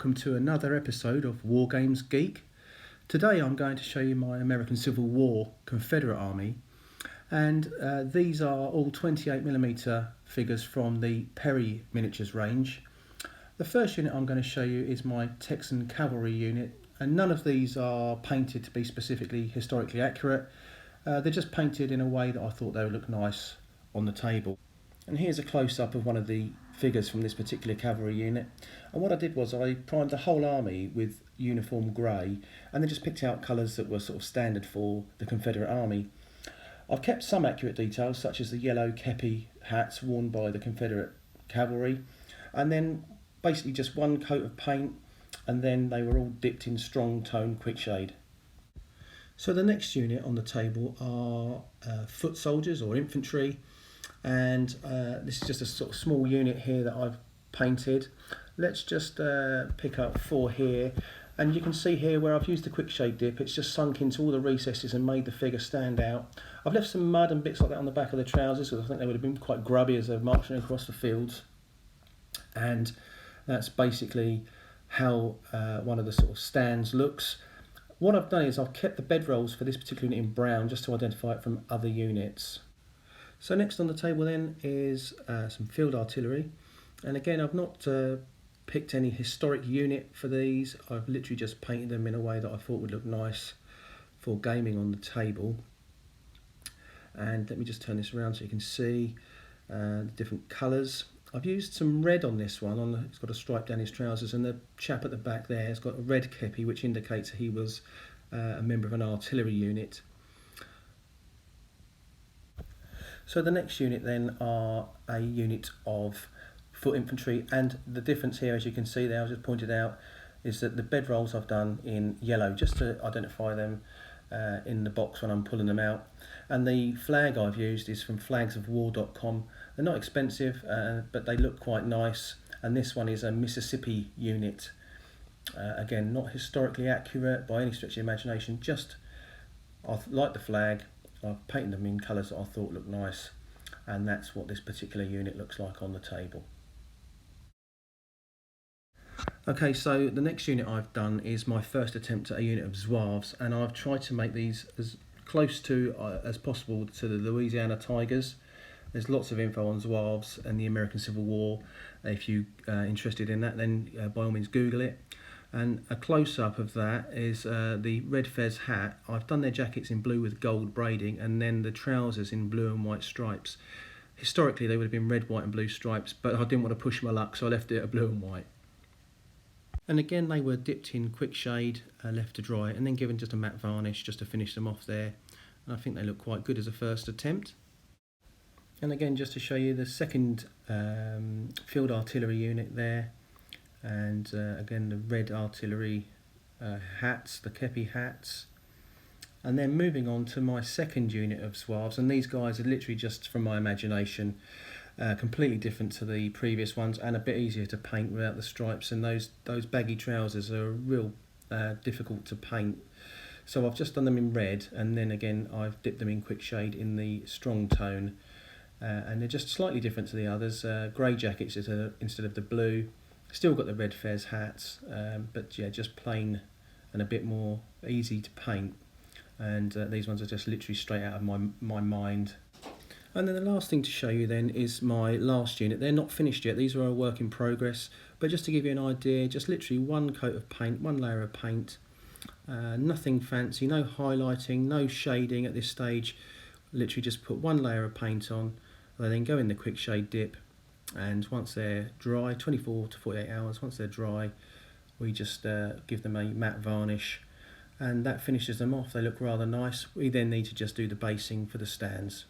welcome to another episode of Wargames Geek. Today I'm going to show you my American Civil War Confederate Army, and these are all 28mm figures from the Perry miniatures range. The first unit I'm going to show you is my Texan Cavalry unit, and none of these are painted to be specifically historically accurate. They're just painted in a way that I thought they would look nice on the table. And here's a close-up of one of the figures from this particular cavalry unit. And what I did was I primed the whole army with uniform grey, and then just picked out colours that were sort of standard for the Confederate army. I've kept some accurate details, such as the yellow kepi hats worn by the Confederate cavalry, and then basically just one coat of paint, and then they were all dipped in strong tone quick shade. So the next unit on the table are foot soldiers or infantry. And this is just a sort of small unit here that I've painted. Let's just pick up 4 here, and you can see here where I've used the quick shade dip, it's just sunk into all the recesses and made the figure stand out. I've left some mud and bits like that on the back of the trousers because I think they would have been quite grubby as they're marching across the fields, and that's basically how one of the sort of stands looks. What I've done is I've kept the bedrolls for this particular unit in brown just to identify it from other units. So next on the table then is some field artillery, and again I've not picked any historic unit for these. I've literally just painted them in a way that I thought would look nice for gaming on the table. And let me just turn this around so you can see the different colours. I've used some red on this one. It's got a stripe down his trousers, and the chap at the back there has got a red kepi, which indicates he was a member of an artillery unit. So the next unit then are a unit of foot infantry, and the difference here, as you can see there, I just pointed out, is that the bedrolls I've done in yellow just to identify them in the box when I'm pulling them out. And the flag I've used is from flagsofwar.com. They're not expensive, but they look quite nice, and this one is a Mississippi unit. Again, not historically accurate by any stretch of the imagination, just I like the flag. I've painted them in colours that I thought looked nice, and that's what this particular unit looks like on the table. Okay, so the next unit I've done is my first attempt at a unit of Zouaves, and I've tried to make these as close to as possible to the Louisiana Tigers. There's lots of info on Zouaves and the American Civil War. If you're interested in that, then by all means Google it. And a close-up of that is the red fez hat. I've done their jackets in blue with gold braiding, and then the trousers in blue and white stripes. Historically they would have been red, white and blue stripes, but I didn't want to push my luck, so I left it at blue and white. And again they were dipped in quick shade, left to dry, and then given just a matte varnish just to finish them off there. And I think they look quite good as a first attempt. And again, just to show you the second field artillery unit there. And again the red artillery hats, the kepi hats. And then moving on to my second unit of Zouaves, and these guys are literally just from my imagination, completely different to the previous ones, and a bit easier to paint without the stripes, and those baggy trousers are real difficult to paint. So I've just done them in red, and then again I've dipped them in quick shade in the strong tone, and they're just slightly different to the others. Grey jackets instead of the blue. Still got the red fez hats, but yeah, just plain and a bit more easy to paint. And these ones are just literally straight out of my mind. And then the last thing to show you then is my last unit. They're not finished yet, these are a work in progress, but just to give you an idea, just literally one coat of paint, one layer of paint, nothing fancy, no highlighting, no shading at this stage. Literally just put one layer of paint on, and then go in the quick shade dip. And once they're dry, 24 to 48 hours, once they're dry, we just give them a matte varnish, and that finishes them off. They look rather nice. We then need to just do the basing for the stands.